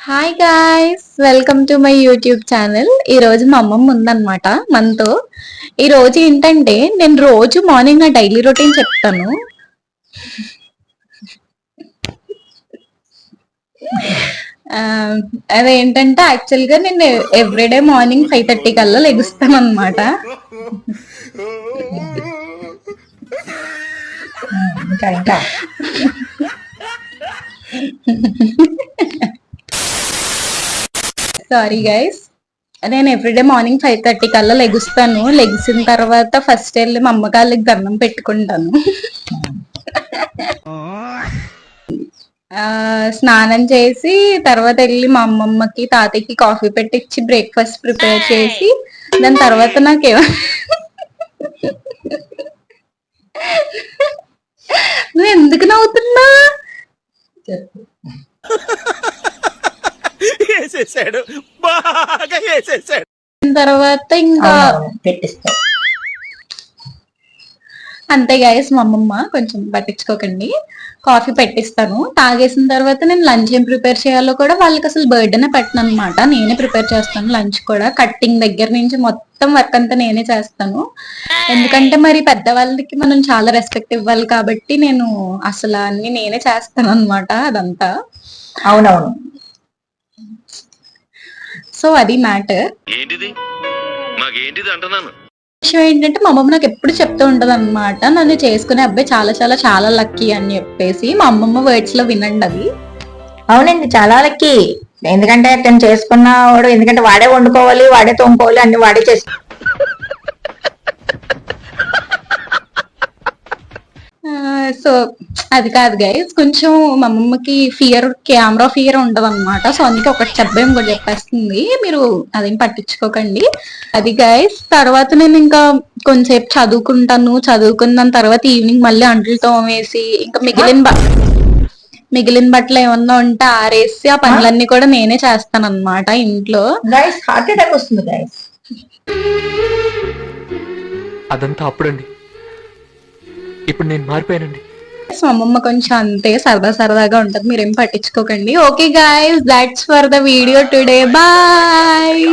Hi guys, welcome to my YouTube channel. ఈ రోజు మా అమ్మమ్మ ఉందన్నమాట మనతో. ఈ రోజు ఏంటంటే నేను రోజు మార్నింగ్ నా డైలీ రొటీన్ చెప్తాను. ఆ, అదేంటంటే యాక్చువల్ గా నేను ఎవ్రీడే మార్నింగ్ 5:30 కల్లా లెగుస్తాను అనమాట. సారీ గైస్, నేను ఎవ్రీడే మార్నింగ్ 5:30 కల్లా లెగుస్తాను. లెగిసిన తర్వాత ఫస్ట్ వెళ్ళి మా అమ్మగారికి దండం పెట్టుకుంటాను. స్నానం చేసి తర్వాత వెళ్ళి మా అమ్మమ్మకి తాతయ్యకి కాఫీ పెట్టించి బ్రేక్ఫాస్ట్ ప్రిపేర్ చేసి దాని తర్వాత నాకేమో నువ్వు ఎందుకు నవ్వుతున్నా? తర్వాత ఇంకా పెట్టిస్తా. అంతే గైస్, మా అమ్మమ్మ కొంచెం పట్టించుకోకండి. కాఫీ పెట్టిస్తాను. తాగేసిన తర్వాత నేను లంచ్ ఏం ప్రిపేర్ చేయాలో కూడా వాళ్ళకి అసలు బర్త్డేనే పెట్టను అనమాట. నేనే ప్రిపేర్ చేస్తాను లంచ్ కూడా. కట్టింగ్ దగ్గర నుంచి మొత్తం వర్క్ అంతా నేనే చేస్తాను. ఎందుకంటే మరి పెద్దవాళ్ళకి మనం చాలా రెస్పెక్ట్ ఇవ్వాలి కాబట్టి నేను అసలు అన్ని నేనే చేస్తాను అనమాట అదంతా. అవునవును. సో అది మ్యాటర్. విషయం ఏంటంటే మా అమ్మమ్మ నాకు ఎప్పుడు చెప్తూ ఉంటది అనమాట, నన్ను చేసుకునే అబ్బాయి చాలా చాలా చాలా లక్కీ అని చెప్పేసి. మా అమ్మమ్మ వర్డ్స్ లో వినండి అది. అవునండి, చాలా లక్కీ. ఎందుకంటే తను చేసుకున్నవాడు, ఎందుకంటే వాడే వండుకోవాలి, వాడే తోముకోవాలి, అన్ని వాడే చేసు. సో అది కాదు గైస్, కొంచెం మా అమ్మమ్మకి కెమెరా ఫియర్ ఉంటది అనమాట. సో అందుకే ఒకటి చెప్పేం కూడా చెప్పేస్తుంది, మీరు అదేం పట్టించుకోకండి. అది గైస్, తర్వాత నేను ఇంకా కొంచెంసేపు చదువుకున్న తర్వాత ఈవినింగ్ మళ్ళీ అంట్లు తోమేసి ఇంకా మిగిలిన బట్టలు ఏమన్నా ఉంటే ఆరేసి ఆ పనులన్నీ కూడా నేనే చేస్తాను అనమాట ఇంట్లో. గైస్ హార్ట్ అటాక్ వస్తుంది గైస్. అదంతా అప్పుడండి, ఇప్పుడు నేను మారిపోయానండి. సో అమ్మమ్మ కొంచెం అంతే సరదాగా ఉంటది, మీరేం పట్టించుకోకండి. Okay guys, that's for the video today. Bye.